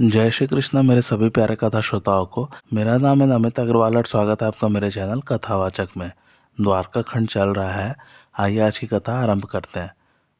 जय श्री कृष्ण मेरे सभी प्यारे कथा श्रोताओं को। मेरा नाम है नमित अग्रवाल और स्वागत है आपका मेरे चैनल कथावाचक में। द्वारका खंड चल रहा है। आइए आज की कथा आरंभ करते हैं।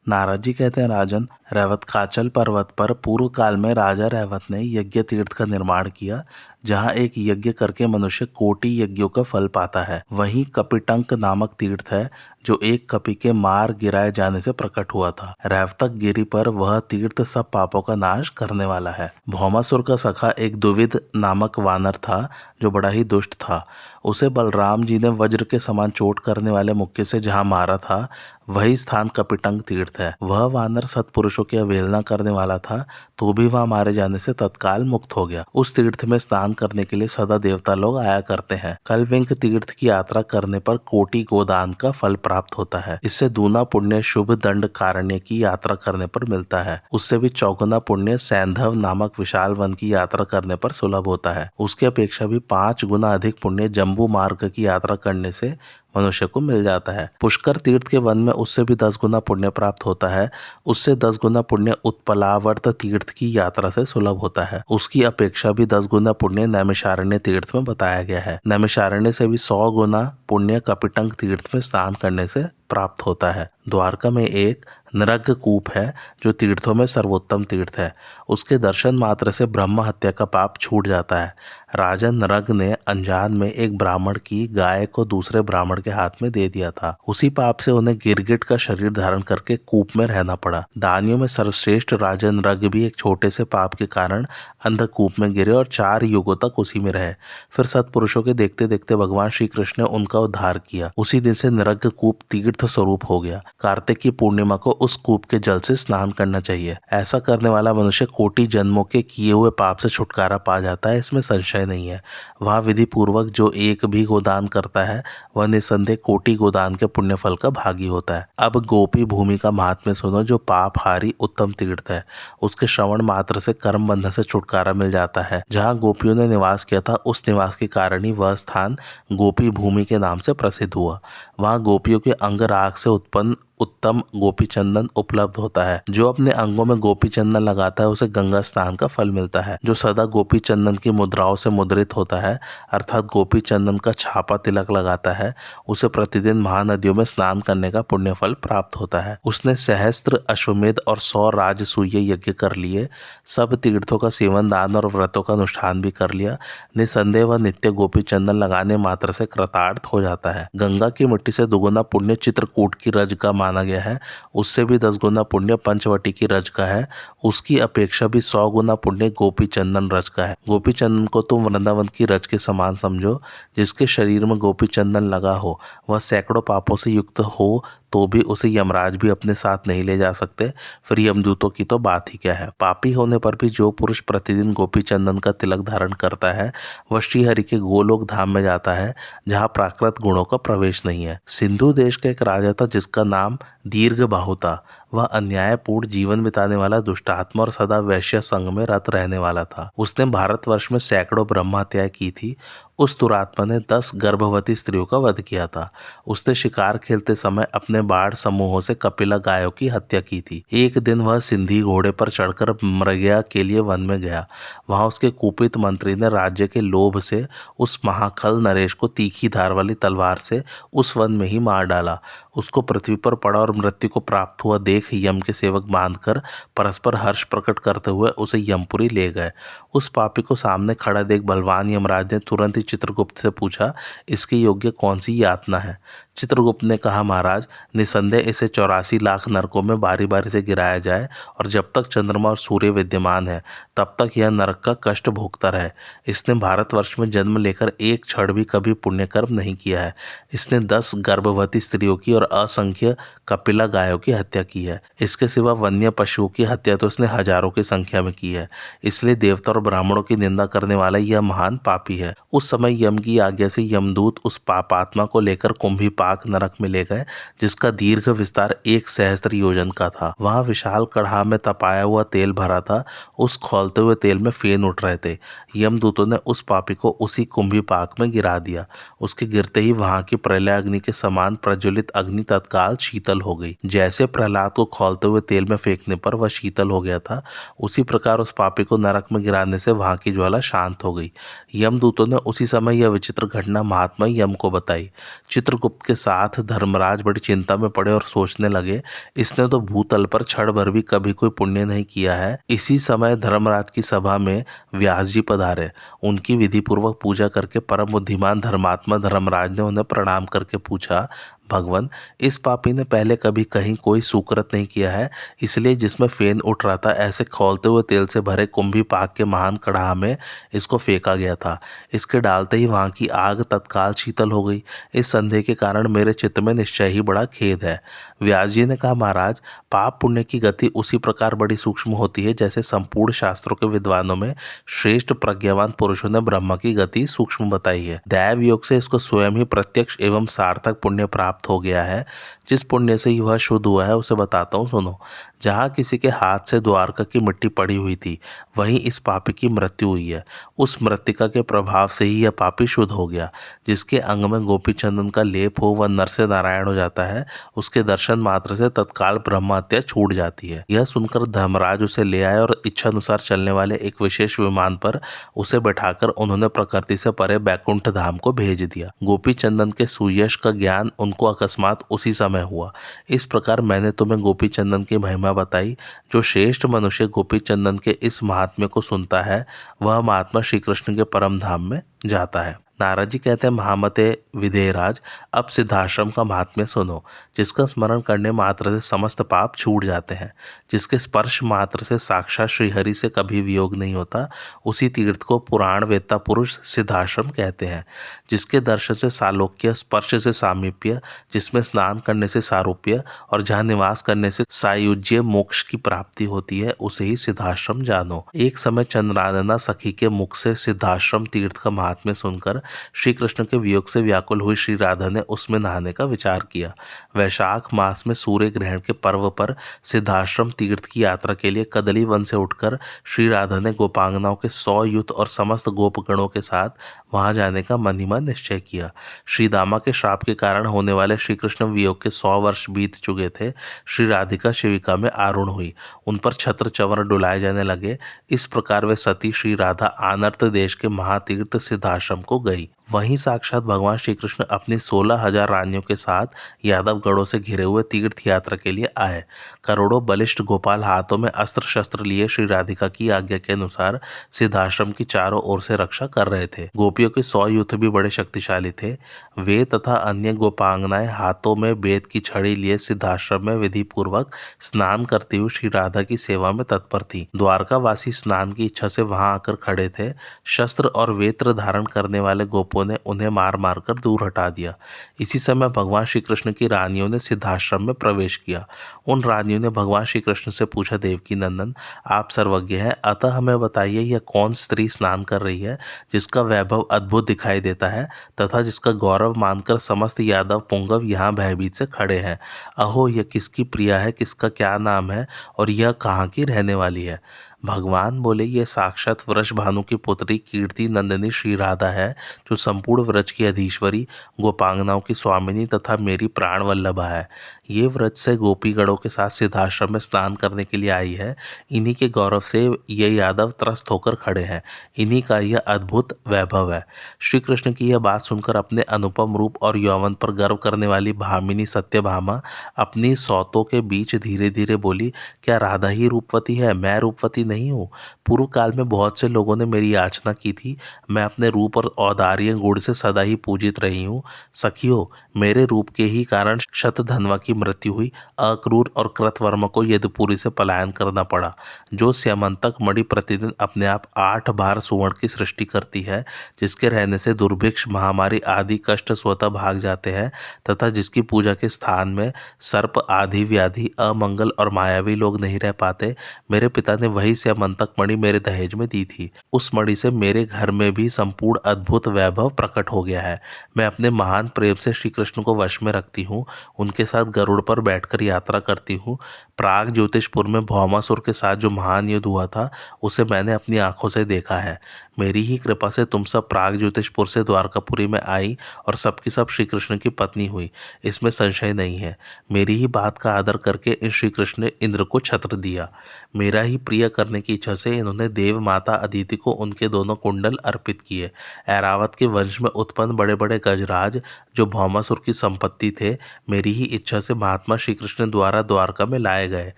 नारद जी कहते हैं, राजन, रैवतकाचल पर्वत पर पूर्व काल में राजा रैवत ने यज्ञ तीर्थ का निर्माण किया, जहाँ एक यज्ञ करके मनुष्य कोटि यज्ञों का फल पाता है। वहीं कपिटंक नामक तीर्थ है, जो एक कपि के मार गिराए जाने से प्रकट हुआ था। रैवतक गिरी पर वह तीर्थ सब पापों का नाश करने वाला है। भौमासुर का सखा एक दुविध नामक वानर था, जो बड़ा ही दुष्ट था। उसे बलराम जी ने वज्र के समान चोट करने वाले मुक्के से जहाँ मारा था, वही स्थान कपिटंक तीर्थ है। वह वानर सत्पुरुषों की अवहेलना करने वाला था, तो भी वह मारे जाने से तत्काल मुक्त हो गया। उस तीर्थ में स्नान करने के लिए सदा देवता लोग आया करते हैं। कलविंक तीर्थ की यात्रा करने पर कोटि गोदान का फल प्राप्त होता है। इससे दूना पुण्य शुभ दंड कारण्य की यात्रा करने पर मिलता है। उससे भी चौगुना पुण्य सैंधव नामक विशाल वन की यात्रा करने पर सुलभ होता है। उसके अपेक्षा भी 5 गुना अधिक पुण्य जम्बू मार्ग की यात्रा करने से मनुष्य को मिल जाता है। पुष्कर तीर्थ के वन में उससे भी 10 गुना पुण्य प्राप्त होता है। उससे 10 गुना पुण्य उत्पलावर्त तीर्थ की यात्रा से सुलभ होता है। उसकी अपेक्षा भी 10 गुना पुण्य नैमिषारण्य तीर्थ में बताया गया है। नैमिषारण्य से भी 100 गुना पुण्य कपिटंक तीर्थ में स्नान करने से प्राप्त होता है। द्वारका में एक नरग कूप है, जो तीर्थों में सर्वोत्तम तीर्थ है। उसके दर्शन मात्र से ब्रह्म हत्या का पाप छूट जाता है। राजा नरग ने अनजान में एक ब्राह्मण की गाय को दूसरे ब्राह्मण के हाथ में दे दिया था। उसी पाप से उन्हें गिरगिट का शरीर धारण करके कूप में रहना पड़ा। दानियों में सर्वश्रेष्ठ राजा नरग भी एक छोटे से पाप के कारण अंधकूप में गिरे और 4 युगों तक उसी में रहे। फिर सत्पुरुषों के देखते देखते भगवान श्री कृष्ण ने उनका उद्धार किया। उसी दिन से नरग कूप तीर्थ स्वरूप हो गया। कार्तिक की पूर्णिमा को उस कूप के जल से स्नान करना चाहिए। ऐसा करने वाला मनुष्य कोटि जन्मों के किए हुए पाप से छुटकारा पा जाता है, इसमें संशय नहीं है। वहाँ विधि पूर्वक जो एक भी गोदान करता है, वह निसंदेह कोटि गोदान के पुण्य फल का भागी होता है। अब गोपी भूमि का महात्म्य सुनो, जो पापहारी उत्तम तीर्थ है। उसके श्रवण मात्र से कर्म बंधन से छुटकारा मिल जाता है। जहाँ गोपियों ने निवास किया था, उस निवास के कारण ही वह स्थान गोपी भूमि के नाम से प्रसिद्ध हुआ। वहाँ गोपियों के अंग राग से उत्पन्न उत्तम गोपी चंदन उपलब्ध होता है। जो अपने अंगों में गोपी चंदन लगाता है, उसे गंगा स्नान का फल मिलता है। जो सदा गोपी चंदन की मुद्राओं से मुद्रित होता है, अर्थात गोपी चंदन का छापा तिलक लगाता है, उसे प्रतिदिन महानदियों में स्नान करने का पुण्य फल प्राप्त होता है। उसने सहस्त्र अश्वमेध और 100 राजसूय यज्ञ कर लिए। सब तीर्थों का सेवन, दान और व्रतों का अनुष्ठान भी कर लिया। निसंदेह वह नित्य गोपी चंदन लगाने मात्र से कृतार्थ हो जाता है। गंगा की मिट्टी से दुगुना पुण्य चित्रकूट की रज का माना गया है। उससे भी 10 गुना पुण्य पंचवटी की रज का है। उसकी अपेक्षा भी 100 गुना पुण्य गोपी चंदन रज का है। गोपी चंदन को तुम वृंदावन की रज के समान समझो। जिसके शरीर में गोपी चंदन लगा हो, वह सैकड़ों पापों से युक्त हो तो भी उसे यमराज भी अपने साथ नहीं ले जा सकते, फिर यमदूतों की तो बात ही क्या है। पापी होने पर भी जो पुरुष प्रतिदिन गोपी चंदन का तिलक धारण करता है, वह श्रीहरि के गोलोक धाम में जाता है, जहाँ प्राकृत गुणों का प्रवेश नहीं है। सिंधु देश का एक राजा था, जिसका नाम दीर्घबाहु था। वह अन्यायपूर्ण जीवन बिताने वाला दुष्टात्मा और सदा वैश्य संग में रत रहने वाला था। उसने भारतवर्ष में सैकड़ों ब्रह्म हत्याएं की थी। उस दुरात्मा ने 10 गर्भवती स्त्रियों का वध किया था। उसने शिकार खेलते समय अपने बाढ़ समूहों से कपिला गायों की हत्या की थी। एक दिन वह सिंधी घोड़े पर चढ़कर मृगया के लिए वन में गया। वहां उसके कुपित मंत्री ने राज्य के लोभ से उस महाखल नरेश को तीखी धार वाली तलवार से उस वन में ही मार डाला। उसको पृथ्वी पर पड़ा और मृत्यु को प्राप्त हुआ देख यम के सेवक बांधकर परस्पर हर्ष प्रकट करते हुए उसे यमपुरी ले गए। उस पापी को सामने खड़ा देख बलवान यमराज ने तुरंत ही चित्रगुप्त से पूछा, इसके योग्य कौन सी यातना है। चित्रगुप्त ने कहा, महाराज, निसंदेह इसे 84 लाख नरकों में बारी बारी से गिराया जाए और जब तक चंद्रमा और सूर्य विद्यमान है, तब तक यह नरक का कष्ट भोगता रहे। इसने भारतवर्ष में जन्म लेकर एक क्षण भी कभी पुण्य कर्म नहीं किया है। इसने 10 गर्भवती स्त्रियों की और असंख्य कपिला गायों की हत्या की है। इसके सिवा वन्य पशुओं की हत्या तो इसने हजारों की संख्या में की है। इसलिए देवता और ब्राह्मणों की निंदा करने वाला यह महान पापी है। उस समय यम की आज्ञा से यमदूत उस पापात्मा को लेकर कुंभी पाक नरक में ले गए, जिसका दीर्घ विस्तार 1 सहस्त्र योजन का था। वहां विशाल कढ़ा में तपाया हुआ तेल भरा था। उस खौलते हुए तेल में फेन उठ रहे थे। यमदूतों ने उस पापी को उसी कुंभी पाक में गिरा दिया। उसके गिरते ही वहां की प्रलय अग्नि के समान प्रज्वलित अग्नि तत्काल शीतल हो गई। जैसे प्रहलाद को खौलते हुए तेल में फेंकने पर वह शीतल हो गया था, उसी प्रकार उस पापी को नरक में गिराने से वहां की ज्वाला शांत हो गई। यमदूतों ने उसी समय यह विचित्र घटना महात्मा यम को बताई। चित्रगुप्त के साथ धर्मराज बड़ी चिंता में पड़े और सोचने लगे, इसने तो भूतल पर क्षण भर भी कभी कोई पुण्य नहीं किया है। इसी समय धर्मराज की सभा में व्यास जी पधारे। उनकी विधि पूर्वक पूजा करके परम बुद्धिमान धर्मात्मा धर्मराज ने उन्हें प्रणाम करके पूछा, भगवान, इस पापी ने पहले कभी कहीं कोई सुकृत नहीं किया है, इसलिए जिसमें फेन उठ रहा था ऐसे खौलते हुए तेल से भरे कुंभी पाक के महान कड़ाह में इसको फेंका गया था। इसके डालते ही वहां की आग तत्काल शीतल हो गई। इस संदेह के कारण मेरे चित्त में निश्चय ही बड़ा खेद है। व्यास जी ने कहा, महाराज, पाप पुण्य की गति उसी प्रकार बड़ी सूक्ष्म होती है जैसे संपूर्ण शास्त्रों के विद्वानों में श्रेष्ठ प्रज्ञावान पुरुषों ने ब्रह्म की गति सूक्ष्म बताई है। दैव योग से इसको स्वयं ही प्रत्यक्ष एवं सार्थक पुण्य प्राप्त हो गया है। जिस पुण्य से वह शुद्ध हुआ है उसे बताता हूँ, सुनो। जहाँ किसी के हाथ से द्वारका की मिट्टी पड़ी हुई थी, वहीं इस पापी की मृत्यु हुई है। उस मृतिका के प्रभाव से ही यह पापी शुद्ध हो गया। जिसके अंग में गोपी चंदन का लेप हो वह नर से नारायण हो जाता है। उसके दर्शन मात्र से तत्काल ब्रह्म हत्या छूट जाती है। यह सुनकर धर्मराज उसे ले आए और इच्छा अनुसार चलने वाले एक विशेष विमान पर उसे बैठाकर उन्होंने प्रकृति से परे बैकुंठ धाम को भेज दिया। गोपी चंदन के सुयश का ज्ञान उनको अकस्मात उसी समय हुआ। इस प्रकार मैंने तुम्हें गोपी चंदन की महिमा बताई। जो श्रेष्ठ मनुष्य गोपी चंदन के इस महात्म्य को सुनता है, वह महात्मा श्री कृष्ण के परम धाम में जाता है। नारद जी कहते हैं, महामते विदेहराज, अब सिद्धाश्रम का महात्म्य सुनो। जिसका स्मरण करने मात्र से समस्त पाप छूट जाते हैं, जिसके स्पर्श मात्र से साक्षात श्रीहरि से कभी वियोग नहीं होता, उसी तीर्थ को पुराण वेत्ता पुरुष सिद्धाश्रम कहते हैं। जिसके दर्शन से सालोक्य, स्पर्श से सामीप्य, जिसमें स्नान करने से सारूप्य और जहाँ निवास करने से सायुज्य मोक्ष की प्राप्ति होती है, उसे ही सिद्धाश्रम जानो। एक समय चंद्रानना सखी के मुख से सिद्धाश्रम तीर्थ का महात्म्य सुनकर श्री कृष्ण के वियोग से व्याकुल हुई श्री राधा ने उसमें नहाने का विचार किया। वैशाख मास में सूर्य ग्रहण के पर्व पर सिद्धाश्रम तीर्थ की यात्रा के लिए कदली वन से उठकर श्री राधा ने गोपांगनाओं के 100 युद्ध और समस्त गोपगणों के साथ वहां जाने का मन ही मन निश्चय किया। श्री दामा के श्राप के कारण होने वाले श्री कृष्ण वियोग के 100 वर्ष बीत चुके थे। श्री राधिका शिविका में आरूढ़ हुई, उन पर छत्र चवर डुलाए जाने लगे। इस प्रकार वे सती श्री राधा आनर्त देश के महातीर्थ सिद्धाश्रम को गई। वहीं साक्षात भगवान श्री कृष्ण अपनी 16,000 रानियों के साथ यादव गढ़ों से घिरे हुए तीर्थ यात्रा के लिए आए। करोड़ों बलिष्ठ गोपाल हाथों में अस्त्र शस्त्र लिए श्री राधिका की आज्ञा के अनुसार सिद्धाश्रम की चारों ओर से रक्षा कर रहे थे। गोपियों के 100 यूथ भी बड़े शक्तिशाली थे। वे तथा अन्य गोपांगनाएं हाथों में बेद की छड़ी लिए सिद्धाश्रम में विधि पूर्वक स्नान करती हुई श्री राधा की सेवा में तत्पर थी। द्वारकावासी स्नान की इच्छा से वहां आकर खड़े थे। शस्त्र और वेत्र धारण करने वाले गोपों ने उन्हें मार मार कर दूर हटा दिया। इसी समय भगवान श्री कृष्ण की रानियों ने सिद्धाश्रम में प्रवेश किया। उन रानियों ने भगवान श्री कृष्ण से पूछा, देवकी नंदन, आप सर्वज्ञ हैं, अतः हमें बताइए यह कौन स्त्री स्नान कर रही है जिसका वैभव अद्भुत दिखाई देता है तथा जिसका गौरव मानकर समस्त यादव पुंगव यहाँ भयभीत से खड़े हैं। अहो, यह किसकी प्रिया है, किसका क्या नाम है और यह कहाँ की रहने वाली है? भगवान बोले, ये साक्षात वृषभानु की पुत्री कीर्ति नंदिनी श्री राधा है, जो संपूर्ण व्रज की अधीश्वरी, गोपांगनाओं की स्वामिनी तथा मेरी प्राण वल्लभा है। ये व्रज से गोपीगणों के साथ सिद्धाश्रम में स्नान करने के लिए आई है। इन्हीं के गौरव से ये यादव त्रस्त होकर खड़े हैं। इन्हीं का यह अद्भुत वैभव है। श्री कृष्ण की यह बात सुनकर अपने अनुपम रूप और यौवन पर गर्व करने वाली भामिनी सत्यभामा अपनी सौतों के बीच धीरे धीरे बोली, क्या राधा ही रूपवती है? मैं रूपवती नहीं हूँ। पूर्व काल में बहुत से लोगों ने मेरी याचना की थी। मैं अपने रूप और औदार्य गुण से सदा ही पूजित रही हूँ। सखियों, मेरे रूप के ही कारण शतधन्वा की मृत्यु हुई। अक्रूर और कृतवर्मा को यदुपुरी से पलायन करना पड़ा। जो स्यमंतक मणि प्रतिदिन अपने आप 8 बार सुवर्ण की सृष्टि करती है, जिसके रहने से दुर्भिक्ष, महामारी आदि कष्ट स्वतः भाग जाते हैं तथा जिसकी पूजा के स्थान में सर्प आदि व्याधि, अमंगल और मायावी लोग नहीं रह पाते, मेरे पिता ने वही स्यमंतक मणि मेरे दहेज में दी थी। उस मणि से मेरे घर में भी संपूर्ण अद्भुत वैभव प्रकट हो गया है। मैं अपने महान प्रेम से श्री कृष्ण को वश में रखती हूँ, उनके साथ गरुड़ पर बैठकर यात्रा करती हूँ। प्राग ज्योतिषपुर में भौमासुर के साथ जो महान युद्ध हुआ था उसे मैंने अपनी आंखों से देखा है। मेरी ही कृपा से तुम सब प्राग ज्योतिषपुर से द्वारकापुरी में आई और सबकी सब श्री कृष्ण की पत्नी हुई, इसमें संशय नहीं है। मेरी ही बात का आदर करके इन श्री कृष्ण ने इंद्र को छत्र दिया। मेरा ही प्रिय करने की इच्छा से इन्होंने देव माता अदिति को उनके दोनों कुंडल अर्पित किए। ऐरावत के वंश में उत्पन्न बड़े बड़े गजराज जो भौमासुर की संपत्ति थे, मेरी ही इच्छा से महात्मा श्री कृष्ण द्वारा द्वारका में लाए गए।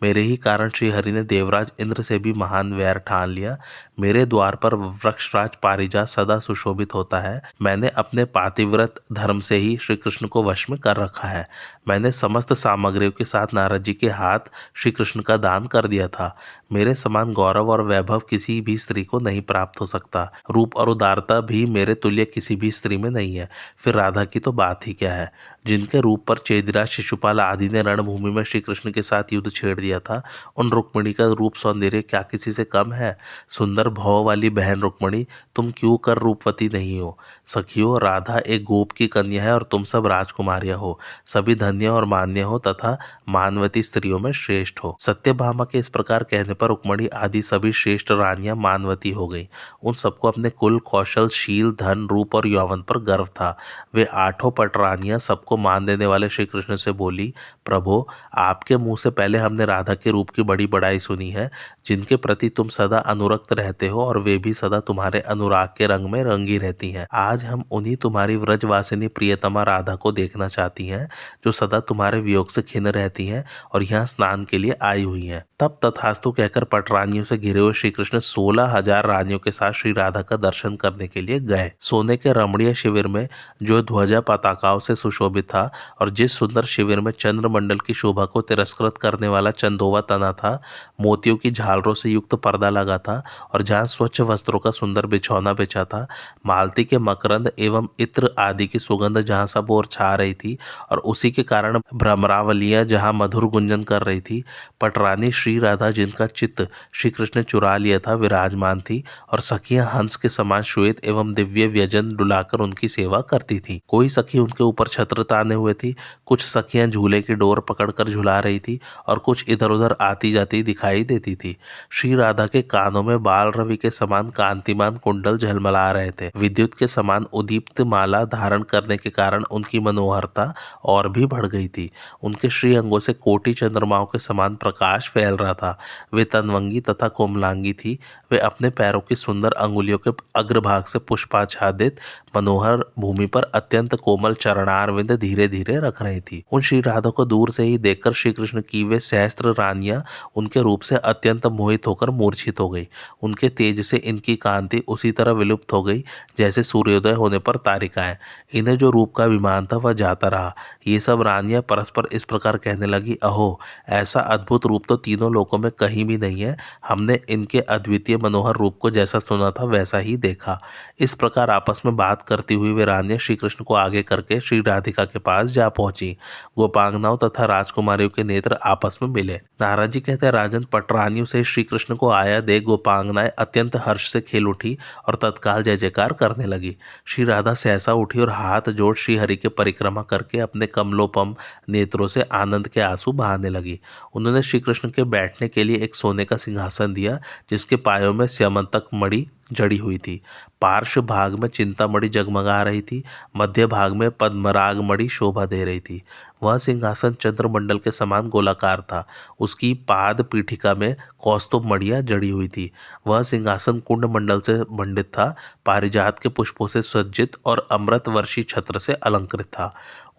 मेरे ही कारण श्री हरि ने देवराज इंद्र से भी महान वैर ठान लिया। मेरे द्वार पर वृक्षराज पारिजात सदा सुशोभित होता है। मैंने अपने पातिव्रत धर्म से ही श्री कृष्ण को वश में कर रखा है। मैंने समस्त सामग्रियों के साथ नारद जी के हाथ श्री कृष्ण का दान कर दिया था। मेरे समान गौरव और वैभव किसी भी स्त्री को नहीं प्राप्त हो सकता। रूप और उदारता भी मेरे तुल्य किसी भी स्त्री में नहीं है। फिर राधा की तो बात ही क्या है। जिनके रूप पर चेदिराज शिशुपाल आदि ने रणभूमि में श्री कृष्ण के साथ युद्ध छेड़ दिया था, उन रुक्मिणी का रूप सौंदर्य क्या किसी से कम है। सुंदर भव वाली बहन रुक्मिणी, तुम क्यों कर रूपवती नहीं हो। सखियों, राधा एक गोप की कन्या है और तुम सब राजकुमारियां हो, सभी धन्य और मान्य हो तथा मानवती स्त्रियों में श्रेष्ठ हो। सत्यभामा के इस प्रकार कहने पर रुक्मिणी आदि सभी श्रेष्ठ रानियां मानवती हो गई। उन सबको अपने कुल, कौशल, शील, धन, रूप और यौवन पर गर्व था। वे आठों पटरानियां सबको मान देने वाले श्री कृष्ण से बोली, प्रभो, आपके मुंह से पहले हमने राधा के रूप की बड़ी बड़ाई सुनी है, जिनके प्रति तुम सदा अनुरक्त रहते हो और वे भी सदा तुम्हारे अनुराग के रंग में रंगी रहती हैं। आज हम उन्हीं तुम्हारी व्रजवासिनी प्रियतमा राधा को देखना चाहती हैं, जो सदा तुम्हारे वियोग से खिन्न रहती हैं और यहाँ स्नान के लिए आई हुई हैं। तब तथास्तु कहकर पटरानियों से घिरे हुए श्री कृष्ण 16,000 रानियों के साथ श्री राधा का दर्शन करने के लिए गए। सोने के रमणीय शिविर में जो ध्वजा पताकाओं से सुशोभित था और जिस सुंदर शिविर में चंद्रमंडल की शोभा को तिरस्कृत करने वाला चंदोवा तना था, मोतियों की झालरों से युक्त पर्दा लगा था और जहाँ स्वच्छ वस्त्रों का सुंदर बिछौना बिछा था, मालती के मकरंद एवं इत्र आदि की सुगंध जहाँ सब ओर छा रही थी और उसी के कारण भ्रमरावलियां जहाँ मधुर गुंजन कर रही थी, पटरानी श्री राधा जिनका चित्त श्री कृष्ण ने चुरा लिया था विराजमान थी और सखियां हंस के समान श्वेत एवं दिव्य व्यजन डुलाकर उनकी सेवा करती थी। कोई सखी उनके ऊपर छत्र ताने हुए थी, कुछ सखियां झूले की डोर पकड़कर झुला रही थी और कुछ इधर उधर आती जाती दिखाई देती थी। श्री राधा के कानों में बाल रवि के समान कांतिमान कुंडल झलमला रहे थे। विद्युत के समान उदीप्त माला धारण करने के कारण उनकी मनोहरता और भी बढ़ गई थी। उनके श्री अंगों से कोटि चंद्रमाओं के समान प्रकाश फैल रहा था। वे तनवंगी तथा कोमलांगी थी। वे अपने पैरों की सुंदर अंगुलियों के अग्रभाग से पुष्पाच्छादित मनोहर भूमि पर अत्यंत कोमल चरणारविंद धीरे धीरे रख रही थी। उन श्री राधा को दूर से ही देखकर श्री कृष्ण की वे सहस्त्र रानियां उनके रूप से अत्यंत मोहित होकर मूर्छित हो गई। उनके तेज से इनकी कांति उसी तरह विलुप्त हो गई जैसे सूर्योदय होने पर तारिकाएं। इन्हें जो रूप का अभिमान था वह जाता रहा। ये सब रानियां परस्पर इस प्रकार कहने लगी, अहो, ऐसा अद्भुत रूप तो तीनों लोकों में कहीं भी नहीं है। हमने इनके अद्वितीय मनोहर रूप को जैसा सुना था वैसा ही देखा। इस प्रकार आपस में बात करती हुई वे रानियां श्री कृष्ण को आगे करके श्री राधिका के पास जा पहुंची। गोपांगनाओं तथा राजकुमारियों के नेत्र आपस में मिले। नारद जी कहते हैं, राजन, पटरानियों से श्री कृष्ण को आया देख गोपांगनाएं अत्यंत हर्ष से खेल उठी और तत्काल जय जयकार करने लगी। श्री राधा सहसा उठी और हाथ जोड़ श्री हरि के परिक्रमा करके अपने कमलोपम नेत्रों से आनंद के आंसू बहाने लगी। उन्होंने श्री कृष्ण के बैठने के लिए एक सोने का सिंहासन दिया, जिसके पायों में स्यमंतक मणि जड़ी हुई थी। पार्श्व भाग में चिंतामणि जगमगा रही थी। मध्य भाग में पद्मराग मणि शोभा दे रही थी। वह सिंहासन चंद्रमंडल के समान गोलाकार था। उसकी पाद पीठिका में कौस्तुभ मणियां जड़ी हुई थी। वह सिंहासन कुंड मंडल से मंडित था, पारिजात के पुष्पों से सज्जित और अमृत वर्षी छत्र से अलंकृत था।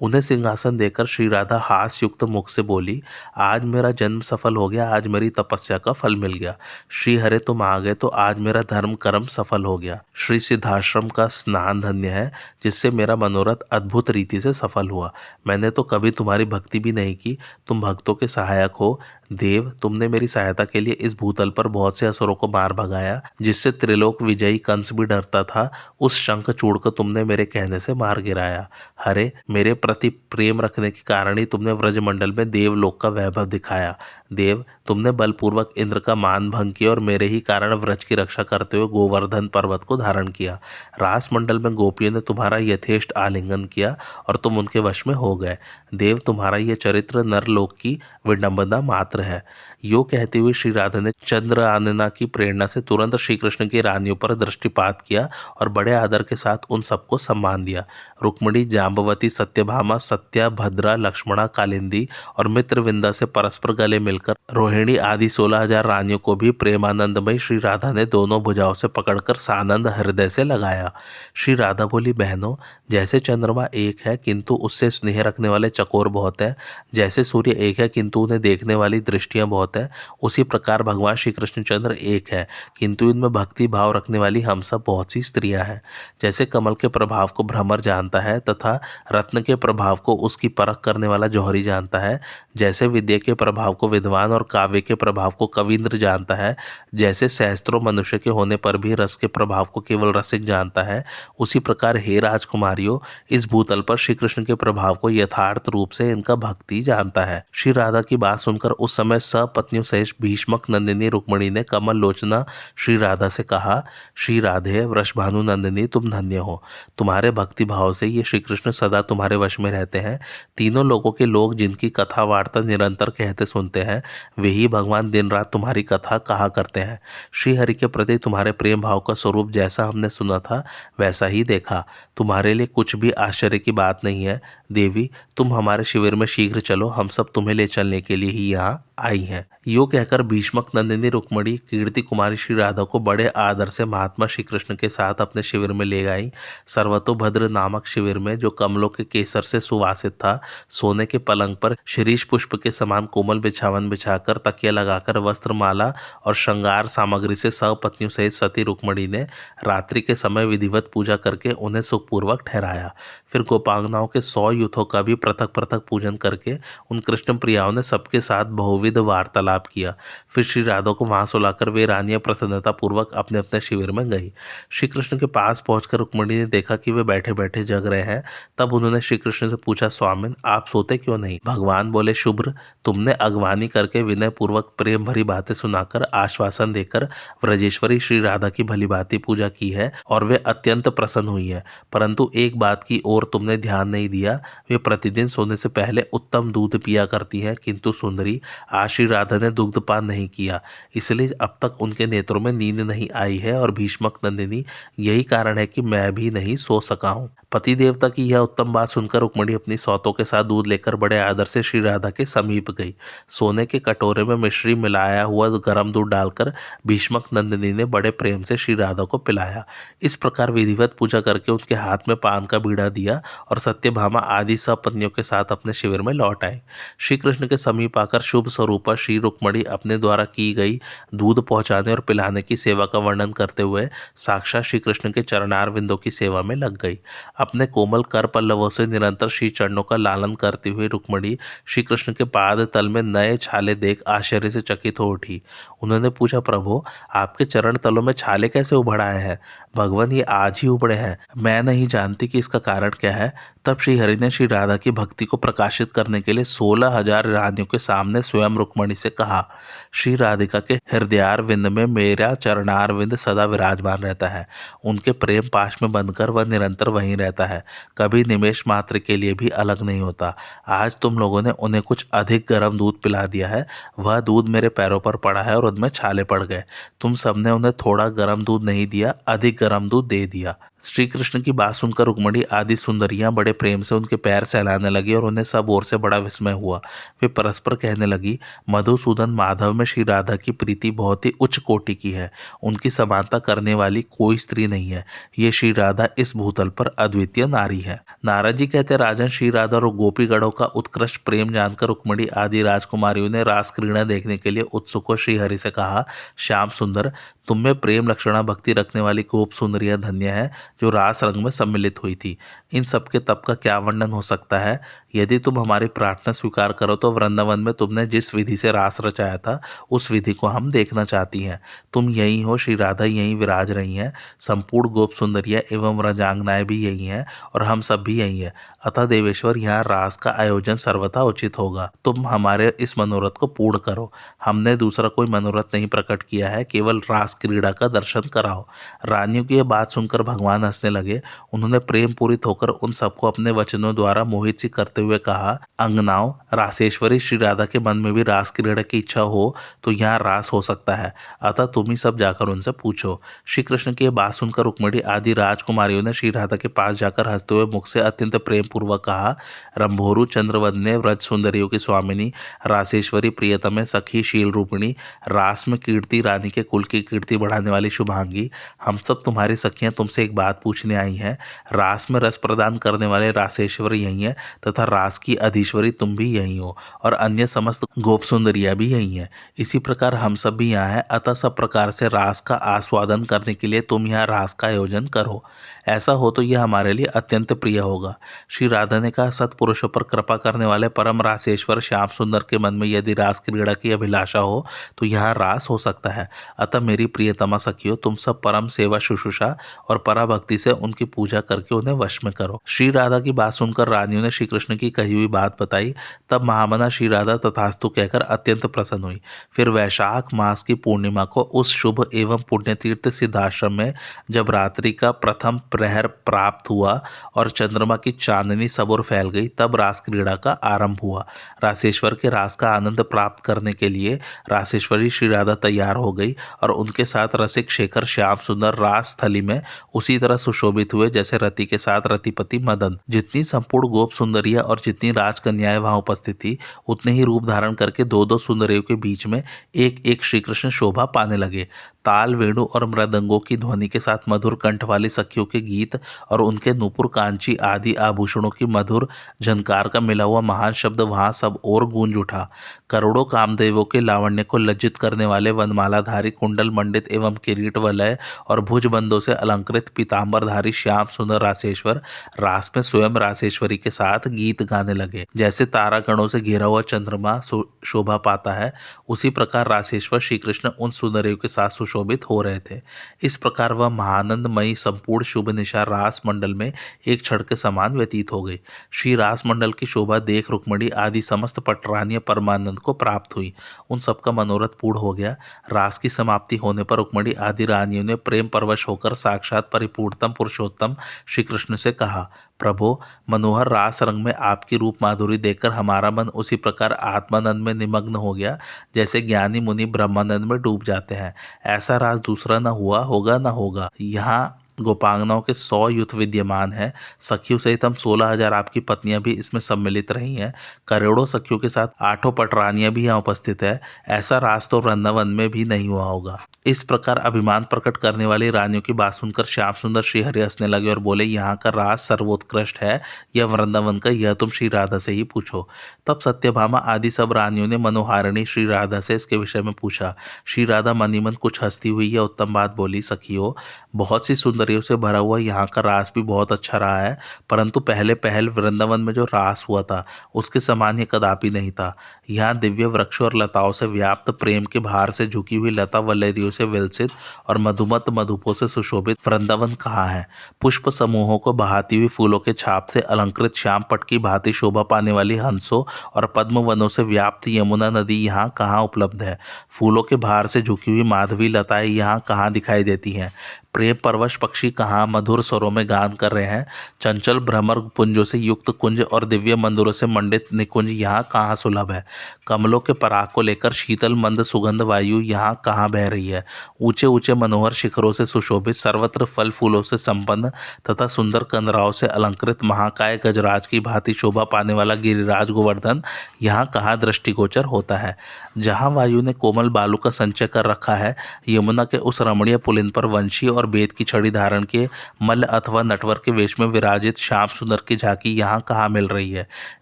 उन्हें सिंहासन देकर श्री राधा हास्य युक्त मुख से बोली, आज मेरा जन्म सफल हो गया, आज मेरी तपस्या का फल मिल गया। श्री हरे तुम आ गए तो आज मेरा धर्म कर्म सफल हो गया। श्री सिद्धाश्रम का स्नान धन्य है, जिससे मेरा मनोरथ अद्भुत रीति से सफल हुआ। मैंने तो कभी तुम्हारी भक्ति भी नहीं की। तुम भक्तों के सहायक हो। देव, तुमने मेरी सहायता के लिए इस भूतल पर बहुत से असुरों को मार भगाया, जिससे त्रिलोक विजयी कंस भी डरता था। उस शंखचूड़ को तुमने मेरे कहने से मार गिराया। हरे, मेरे प्रति प्रेम रखने के कारण ही तुमने व्रजमंडल में देवलोक का वैभव दिखाया। देव, तुमने बलपूर्वक इंद्र का मान भंग किया और मेरे ही कारण व्रज की रक्षा करते हुए गोवर्धन पर्वत को धारण किया। रास मंडल में गोपियों ने तुम्हारा यथेष्ट आलिंगन किया और तुम उनके वश में हो गए। देव, तुम्हारा यह चरित्र नरलोक की विडंबना मात्र है। यो कहते हुए श्री राधा ने चंद्र आनना की प्रेरणा से तुरंत श्री कृष्ण की रानियों पर दृष्टिपात किया और बड़े आदर के साथ उन सबको सम्मान दिया। रुक्मिणी, जाम्बवती, सत्यभामा, सत्या, भद्रा, लक्ष्मणा, कालिंदी और मित्रविंदा से परस्पर गले मिलकर रोहिणी आदि 16,000 रानियों को भी प्रेमानंदमय श्री राधा ने दोनों भुजाओं से पकड़कर सानंद हृदय से लगाया। श्री राधा बोली, बहनों, जैसे चंद्रमा एक है किंतु उससे स्नेह रखने वाले चकोर बहुत हैं, जैसे सूर्य एक है किंतु उन्हें देखने वाली दृष्टियां बहुत है, उसी प्रकार भगवान श्री कृष्णचंद्र एक है किंतु इनमें भक्ति भाव रखने वाली हम सब बहुत सी स्त्रियां हैं। जैसे कमल के प्रभाव को भ्रमर जानता है तथा रत्न के प्रभाव को उसकी परख करने वाला जौहरी जानता है, जैसे विद्या के प्रभाव को विद्वान और काव्य के प्रभाव को कविंद्र जानता है, जैसे सहस्त्रों मनुष्य के होने पर भी रस के प्रभाव को केवल रसिक जानता है, उसी प्रकार हे राजकुमारियों, इस भूतल पर श्री कृष्ण के प्रभाव को यथार्थ रूप से इनका भक्ति जानता है। श्री राधा की बात सुनकर उस समय सपत्नियों सहित भीष्मक नंदिनी रुक्मिणी ने कमल लोचना श्री राधा से कहा, श्री राधे, वृषभानु नंदिनी, तुम धन्य हो। तुम्हारे भक्ति भाव से ये श्री कृष्ण सदा तुम्हारे वश में रहते हैं। तीनों लोगों के लोग जिनकी कथा वार्ता निरंतर कहते सुनते हैं, वे ही भगवान दिन रात तुम्हारी कथा कहा करते हैं। श्री हरि के प्रति तुम्हारे प्रेम भाव का स्वरूप जैसा हमने सुना था वैसा ही देखा। तुम्हारे लिए कुछ भी आश्चर्य की बात नहीं है। देवी, तुम हमारे शिविर में शीघ्र चलो, हम सब तुम्हें ले चलने के लिए ही यहाँ आई हैं। यो कहकर भीष्मक नंदिनी रुक्मिणी कीर्ति कुमारी श्री राधा को बड़े आदर से महात्मा श्री कृष्ण के साथ अपने शिविर में ले गई। सर्वतोभद्र नामक शिविर में, जो कमलों के केसर से सुवासित था, सोने के पलंग पर शिरीष पुष्प के समान कोमल बिछावन बिछाकर, तकिया लगाकर, वस्त्रमाला और श्रृंगार सामग्री से सपत्नियों सहित सती रुक्मिणी ने रात्रि के समय विधिवत पूजा करके उन्हें सुखपूर्वक ठहराया। फिर गोपांगनाओं के 100 यूथों का भी पृथक पृथक पूजन करके उन कृष्ण प्रियाओं ने सबके साथ बहुविध वार्तालाप किया। फिर श्री राधा को वहां सुलाकर वे रानियां प्रसन्नता पूर्वक अपने अपने शिविर में गई। श्री कृष्ण के पास पहुंचकर रुक्मिणी ने देखा कि वे बैठे बैठे जग रहे हैं। तब उन्होंने श्री कृष्ण से पूछा, स्वामिन, आप सोते क्यों नहीं? भगवान बोले, शुभ्र, तुमने अगवानी करके विनय पूर्वक प्रेम भरी बातें सुनाकर आश्वासन देकर व्रजेश्वरी श्री राधा की भली भांति पूजा की है और वे अत्यंत प्रसन्न हुई है। परंतु एक बात की ओर तुमने ध्यान नहीं दिया। वे प्रतिदिन सोने से पहले उत्तम दूध पिया करती हैं, किंतु सुंदरी, आज श्री राधा ने दुग्धपान नहीं किया, इसलिए अब तक उनके नेत्रों में नींद नहीं आई है। और भीष्मक नंदिनी, यही कारण है कि मैं भी नहीं सो सका हूँ। पति देवता की यह उत्तम बात सुनकर रुक्मिणी अपनी सौतों के साथ दूध लेकर बड़े आदर से श्री राधा के समीप गई। सोने के कटोरे में मिश्री मिलाया हुआ गर्म दूध डालकर भीष्मक नंदिनी ने बड़े प्रेम से श्री राधा को पिलाया। इस प्रकार विधिवत पूजा करके उनके हाथ में पान का बीड़ा दिया और सत्यभामा आदि सब पत्नियों के साथ अपने शिविर में लौट आए। श्री कृष्ण के समीप आकर शुभ स्वरूपा श्री रुक्मिणी अपने द्वारा की गई दूध पहुंचाने और पिलाने की सेवा का वर्णन करते हुए साक्षात श्री कृष्ण के चरणार विंदों की सेवा में लग गई। अपने कोमल कर पल्लवों से निरंतर श्री चरणों का लालन करती हुई रुक्मिणी श्री कृष्ण के पाद तल में नए छाले देख आश्चर्य से चकित हो उठी। उन्होंने पूछा, प्रभु, आपके चरण तलों में छाले कैसे उभड़ आए हैं? भगवान, ये आज ही उभड़े हैं, मैं नहीं जानती कि इसका कारण क्या है। तब श्री हरि ने श्री राधा की भक्ति को प्रकाशित करने के लिए 16,000 रानियों के सामने स्वयं रुक्मिणी से कहा, श्री राधिका के हृदयार विंद में मेरा चरणार विंद सदा विराजमान रहता है। उनके प्रेम पाश में बंधकर वह निरंतर वहीं रहता है, कभी निमेष मात्र के लिए भी अलग नहीं होता। आज तुम लोगों ने उन्हें कुछ अधिक गर्म दूध पिला दिया है। वह दूध मेरे पैरों पर पड़ा है और उनमें छाले पड़ गए। तुम सबने उन्हें थोड़ा गर्म दूध नहीं दिया, अधिक गर्म दूध दे दिया। श्री कृष्ण की बात सुनकर रुक्मिणी आदि सुंदरियां बड़े प्रेम से उनके पैर सहलाने लगी और उन्हें सब ओर से बड़ा विस्मय हुआ। वे परस्पर कहने लगी, मधुसूदन माधव में श्री राधा की प्रीति बहुत ही उच्च कोटि की है। उनकी समानता करने वाली कोई स्त्री नहीं है। ये श्री राधा इस भूतल पर अद्वितीय नारी है। नारद जी कहते, राजन, श्री राधा और गोपीगणों का उत्कृष्ट प्रेम जानकर रुक्मिणी आदि राजकुमारियों ने रास क्रीड़ा देखने के लिए उत्सुक हो श्री हरि से कहा, श्याम सुंदर, तुम में प्रेम लक्षणा भक्ति रखने वाली गोप सुंदरियां धन्य है। जो रास रंग में सम्मिलित हुई थी। इन सब के तप का क्या वर्णन हो सकता है। यदि तुम हमारी प्रार्थना स्वीकार करो तो वृंदावन में तुमने जिस विधि से रास रचाया था उस विधि को हम देखना चाहती हैं। तुम यही हो, श्री राधा यहीं विराज रही हैं, संपूर्ण गोप सुंदरियाँ एवं व्रजांगनाएं भी यही हैं और हम सब भी यही हैं। अतः देवेश्वर, यहाँ रास का आयोजन सर्वथा उचित होगा। तुम हमारे इस मनोरथ को पूर्ण करो। हमने दूसरा कोई मनोरथ नहीं प्रकट किया है, केवल रास क्रीड़ा का दर्शन कराओ। रानियों की यह बात सुनकर भगवान हंसने लगे। उन्होंने प्रेम पूरित होकर उन सबको अपने वचनों द्वारा मोहित सी करते हुए कहा, अंगनाओं, रासेश्वरी श्री राधा के मन में भी रास क्रीड़ा की इच्छा हो तो यहाँ रास हो सकता है। अतः तुम ही सब जाकर उनसे पूछो। श्री कृष्ण की यह बात सुनकर रुक्मिणी आदि राजकुमारियों ने श्री राधा के पास जाकर हंसते हुए मुख से अत्यंत प्रेम पूर्वक कहा, रंभोरु चंद्रवदने व्रज सुंदरियों की स्वामिनी, रासेश्वरी प्रियतमे सखी शील रूपिणी, रास में कीर्ति रानी के कुल की कीर्ति बढ़ाने वाली शुभांगी, हम सब तुम्हारी सखियां तुमसे एक बात पूछने आई हैं। रास में रस प्रदान करने वाले रासेश्वर यही हैं तथा रास की अधीश्वरी तुम भी यही हो और अन्य समस्त गोप सुंदरियां भी यही हैं। इसी प्रकार हम सब भी यहाँ हैं। अतः सब प्रकार से रास का आस्वादन करने के लिए तुम यहाँ रास का आयोजन करो। ऐसा हो तो यह हमारे लिए अत्यंत प्रिय होगा। श्री राधा ने कहा, सत्पुरुषों पर कृपा करने वाले परम रासेश्वर श्याम सुंदर के मन में यदि रास क्रीड़ा की अभिलाषा हो तो यहाँ रास हो सकता है। अतः मेरी प्रियतमा सखियों, तुम सब परम सेवा शुश्रूषा और पराभक्ति से उनकी पूजा करके उन्हें वश में करो। श्री राधा की बात सुनकर रानियों ने श्री कृष्ण की कही हुई बात बताई। तब महामना श्री राधा तथास्तु कहकर अत्यंत प्रसन्न हुई। फिर वैशाख मास की पूर्णिमा को उस शुभ एवं पुण्यतीर्थ सिद्धाश्रम में जब रात्रि का प्रथम प्रहर प्राप्त हुआ और चंद्रमा की चांदनी सब ओर फैल गई, तब रास क्रीड़ा का आरंभ हुआ। रासेश्वर के रास का आनंद प्राप्त करने के लिए रासेश्वरी श्री राधा तैयार हो गई और उनके साथ रसिक शेखर श्याम सुंदर रास थली में उसी तरह सुशोभित हुए जैसे रति के साथ रतिपति मदन। जितनी संपूर्ण गोप सुंदरिया और जितनी राजकन्याएं वहां उपस्थित थी, उतने ही रूप धारण करके दो दो सुंदरियों के बीच में एक एक श्री कृष्ण शोभा पाने लगे। ताल, वेणु और मृदंगों की ध्वनि के साथ मधुर कंठ वाली सखियों के गीत और उनके नूपुर, कांची आदि आभूषणों की मधुर झनकार का मिला हुआ महान शब्द वहां सब और गूंज उठा। करोड़ों कामदेवों के लावण्य को लज्जित करने वाले वनमालाधारी, कुंडल मंडित एवं किरीट वलय और भुजबंदों से अलंकृत पीताम्बरधारी श्याम सुंदर रासेश्वर रास में स्वयं रासेश्वरी के साथ गीत गाने लगे। जैसे तारागणों से घिरा हुआ चंद्रमा शोभा पाता है, उसी प्रकार रासेश्वर श्री कृष्ण उन सुंदरियों के साथ सुशोभित हो रहे थे। इस प्रकार वह महानंदमयी संपूर्ण शुभ निशा रास मंडल में एक क्षण के समान व्यतीत हो गई। श्री रास मंडल की शोभा देख रुक्मिणी आदि समस्त पटरानियां परमानंद को प्राप्त हुई। उन सबका मनोरथ पूर्ण हो गया। रास की समाप्ति होने पर रुक्मिणी आदि रानियों ने प्रेम परवश होकर साक्षात परिपूर्णतम पुरुषोत्तम श्री कृष्ण से कहा, प्रभो, मनोहर रास रंग में आपकी रूप माधुरी देखकर हमारा मन उसी प्रकार आत्मानंद में निमग्न हो गया जैसे ज्ञानी मुनि ब्रह्मानंद में डूब जाते हैं। ऐसा रास दूसरा न हुआ होगा न होगा। यहाँ गोपांगनाओं के 100 युद्ध विद्यमान है। सखियों सहित हम 16,000 आपकी पत्नियां भी इसमें सम्मिलित रही हैं। करोड़ों सखियों के साथ 8 पटरानियां भी यहाँ उपस्थित है। ऐसा रास तो वृंदावन में भी नहीं हुआ होगा। इस प्रकार अभिमान प्रकट करने वाली रानियों की बात सुनकर श्याम सुंदर श्रीहरि हंसने लगे और बोले, यहाँ का रास सर्वोत्कृष्ट है, यह वृंदावन का, यह तुम श्री राधा से ही पूछो। तब सत्यभामा आदि सब रानियों ने मनोहारिणी श्री राधा से इसके विषय में पूछा। श्री राधा मनी मन कुछ हंसती हुई यह उत्तम बात बोली, सखियों, बहुत सी सुंदरियों से भरा हुआ यहाँ का रास भी बहुत अच्छा रहा है, परंतु पहले पहल वृंदावन में जो रास हुआ था उसके समान ये कदापि नहीं था। यहाँ दिव्य वृक्षों और लताओं से व्याप्त, प्रेम के भार से झुकी हुई लता वल्लरियों से विलसित और मधुमत मधुपों से सुशोभित वृंदावन कहाँ है। पुष्प समूहों को बहाती हुई फूलों के छाप से अलंकृत श्याम पट की भांति शोभा पाने वाली हंसों और पद्म वनों से व्याप्त यमुना नदी यहाँ कहाँ उपलब्ध है। फूलों के भार से झुकी हुई माधवी लताएं यहाँ कहाँ दिखाई देती हैं। प्रेम परवश पक्षी कहाँ मंधुर स्वरों में गान कर रहे हैं। चंचल भ्रमर पुंजों से युक्त कुंज और दिव्य मंदिरों से मंडित निकुंज यहाँ कहाँ सुलभ है। कमलों के पराग को लेकर शीतल मंद सुगंध वायु यहाँ कहाँ बह रही है। ऊंचे ऊंचे मनोहर शिखरों से सुशोभित, सर्वत्र फल फूलों से संपन्न तथा सुंदर कंदराओं से अलंकृत महाकाय गजराज की भांति शोभा पाने वाला गिरिराज गोवर्धन यहाँ कहाँ दृष्टिगोचर होता है। जहाँ वायु ने कोमल बालू का संचय कर रखा है, यमुना के उस रमणीय पुलिन पर वंशी और और बेद की छड़ी धारण किए मल्ल अथवा नटवर के वेश में विराजित श्याम सुंदर की झांकी यहाँ कहाँ मिल रही है?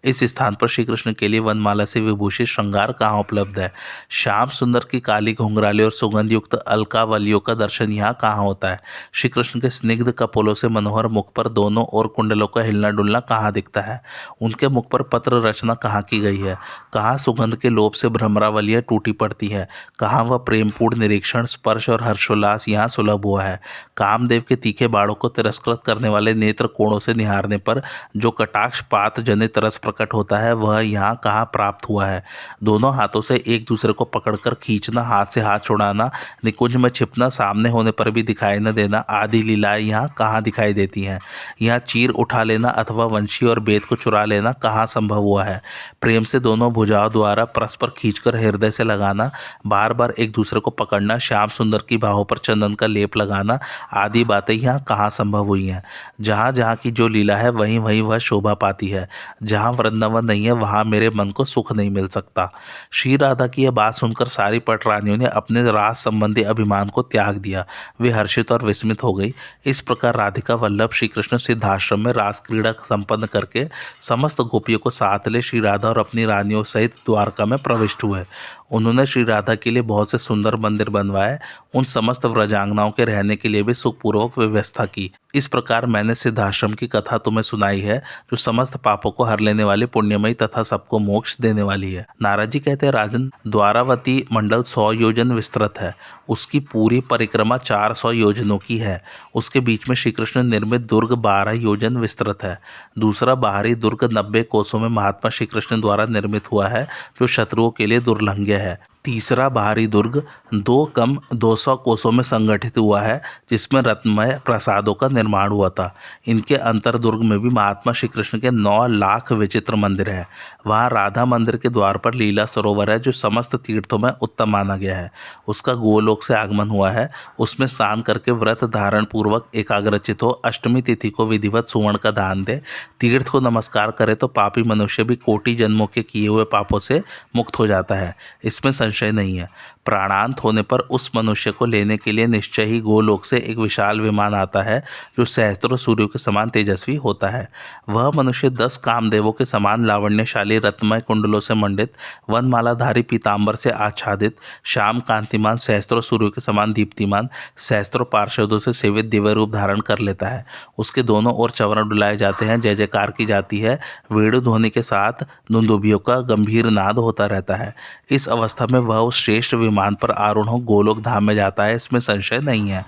इस स्थान पर श्री कृष्ण के लिए वनमाला से विभूषित श्रृंगार कहाँ उपलब्ध है? श्याम सुंदर की काली घुंघराली और सुगंध युक्त अलकावलियों का दर्शन यहाँ कहाँ होता है? श्री कृष्ण के स्निग्ध कपोलों से मनोहर मुख पर दोनों ओर कुंडलों का हिलना डुलना कहाँ दिखता है? उनके मुख पर पत्र रचना कहाँ की गई है? कहाँ सुगंध के लोभ से भ्रमरावलियाँ टूटी पड़ती है? कहाँ वह प्रेमपूर्ण निरीक्षण स्पर्श और हर्षोल्लास यहाँ सुलभ हुआ है? कामदेव के तीखे बाड़ों को तिरस्कृत करने वाले नेत्र कोणों से निहारने पर जो कटाक्षपात जनित रस प्रकट होता है वह यहाँ कहाँ प्राप्त हुआ है? दोनों हाथों से एक दूसरे को पकड़कर खींचना, हाथ से हाथ छुड़ाना, निकुंज में छिपना, सामने होने पर भी दिखाई न देना आदि लीलाएं यहाँ कहाँ दिखाई देती हैं? यहाँ चीर उठा लेना अथवा वंशी और बेद को चुरा लेना कहाँ संभव हुआ है? प्रेम से दोनों भुजाओं द्वारा परस्पर खींचकर हृदय से लगाना, बार बार एक दूसरे को पकड़ना, श्याम सुंदर की बाहों पर चंदन का लेप लगाना आदि बातें यहाँ कहाँ संभव हुई हैं? जहाँ जहाँ की जो लीला है वहीं वहीं वह शोभा पाती है। जहाँ वृंदावन नहीं है वहाँ मेरे मन को सुख नहीं मिल सकता। श्री राधा की यह बात सुनकर सारी पटरानियों ने अपने रास संबंधी अभिमान को त्याग दिया। वे हर्षित और विस्मित हो गई। इस प्रकार राधिका वल्लभ श्री कृष्ण सिद्धाश्रम में रास क्रीड़ा संपन्न करके समस्त गोपियों को साथ ले श्री राधा और अपनी रानियों सहित द्वारका में प्रविष्ट हुए। उन्होंने श्री राधा के लिए बहुत से सुंदर मंदिर बनवाए। उन समस्त व्रजांगनाओं के रहने के लिए भी सुखपूर्वक व्यवस्था की। इस प्रकार मैंने सिद्धाश्रम की कथा तुम्हें सुनाई है, जो समस्त पापों को हर लेने वाली पुण्यमयी तथा सबको मोक्ष देने वाली है। नारद जी कहते हैं, राजन, द्वारावती मंडल 100 योजन विस्तृत है। उसकी पूरी परिक्रमा 400 योजनों की है। उसके बीच में श्री कृष्ण निर्मित दुर्ग 12 योजन विस्तृत है। दूसरा बाहरी दुर्ग 90 कोसों में महात्मा श्री कृष्ण द्वारा निर्मित हुआ है, जो शत्रुओं के लिए दुर्लंघ्य है। तीसरा बाहरी दुर्ग 200 कोसों में संगठित हुआ है, जिसमें रत्नमय प्रसादों का निर्माण हुआ था। इनके अंतर दुर्ग में भी महात्मा श्री कृष्ण के 9 लाख विचित्र मंदिर हैं। वहाँ राधा मंदिर के द्वार पर लीला सरोवर है, जो समस्त तीर्थों में उत्तम माना गया है। उसका गोलोक से आगमन हुआ है। उसमें स्नान करके व्रत धारण पूर्वक एकाग्रचित हो, अष्टमी तिथि को विधिवत सुवर्ण का दान दे, तीर्थ को नमस्कार करे तो पापी मनुष्य भी कोटि जन्मों के किए हुए पापों से मुक्त हो जाता है। इसमें संशय नहीं है। प्राणांत होने पर उस मनुष्य को लेने के लिए निश्चय ही गोलोक से एक विशाल विमान आता है, जो सहस्त्रों सूर्यों के समान तेजस्वी होता है। वह मनुष्य 10 कामदेवों के समान लावण्यशाली रत्नमय कुंडलों से मंडित, वनमालाधारी पीतांबर से आच्छादित, श्याम कांतिमान, सहस्त्रों सूर्यों के समान दीप्तिमान, सहस्त्रों पार्षदों से सेवित दिव्य रूप धारण कर लेता है। उसके दोनों ओर चवरण डुलाए जाते हैं, जय जयकार की जाती है, वेणु ध्वनि के साथ दुंदुभियों का गंभीर नाद होता रहता है। इस अवस्था में वह उस श्रेष्ठ विमान पर आरूढ़ हो गोलोक धाम में जाता है, इसमें संशय नहीं है।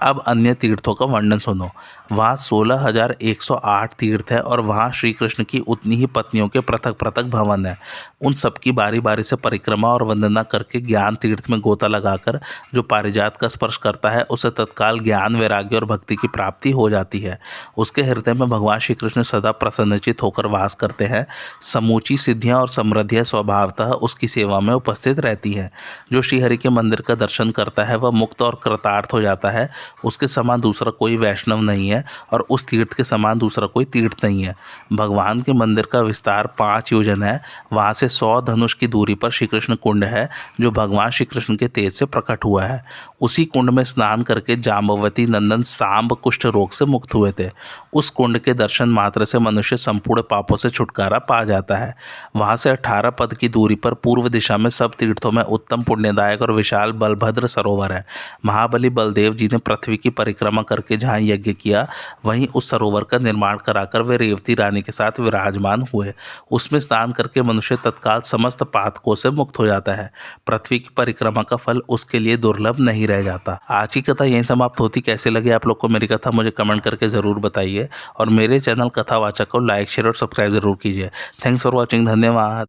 अब अन्य तीर्थों का वर्णन सुनो। वहाँ 16,108 तीर्थ है और वहाँ श्री कृष्ण की उतनी ही पत्नियों के पृथक पृथक भवन है। उन सबकी बारी बारी से परिक्रमा और वंदना करके ज्ञान तीर्थ में गोता लगाकर जो पारिजात का स्पर्श करता है, उसे तत्काल ज्ञान, वैराग्य और भक्ति की प्राप्ति हो जाती है। उसके हृदय में भगवान श्री कृष्ण सदा प्रसन्नचित होकर वास करते हैं। समूची सिद्धियाँ और समृद्धियाँ स्वभावतः उसकी सेवा में उपस्थित रहती है। जो श्रीहरि के मंदिर का दर्शन करता है वह मुक्त और कृतार्थ हो जाता है। उसके समान दूसरा कोई वैष्णव नहीं है और उस तीर्थ के समान दूसरा कोई तीर्थ नहीं है। भगवान के मंदिर का विस्तार 5 योजन है। वहाँ से 100 धनुष की दूरी पर श्री कृष्ण कुंड है, जो भगवान श्री कृष्ण के तेज से प्रकट हुआ है। उसी कुंड में स्नान करके जाम्बवती नंदन सांब कुष्ठ रोग से मुक्त हुए थे। उस कुंड के दर्शन मात्र से मनुष्य संपूर्ण पापों से छुटकारा पा जाता है। वहाँ से 18 पद की दूरी पर पूर्व दिशा में सब तीर्थों में उत्तम पुण्यदायक और विशाल बलभद्र सरोवर है। महाबली बलदेव जी ने पृथ्वी की परिक्रमा करके जहाँ यज्ञ किया, वहीं उस सरोवर का निर्माण कराकर वे रेवती रानी के साथ विराजमान हुए। उसमें स्नान करके मनुष्य तत्काल समस्त पातकों से मुक्त हो जाता है। पृथ्वी की परिक्रमा का फल उसके लिए दुर्लभ नहीं रह जाता। आज की कथा यहीं समाप्त होती। कैसे लगे आप लोग को मेरी कथा, मुझे कमेंट करके ज़रूर बताइए और मेरे चैनल कथावाचक को लाइक, शेयर और सब्सक्राइब जरूर कीजिए। Thanks for watching. धन्यवाद।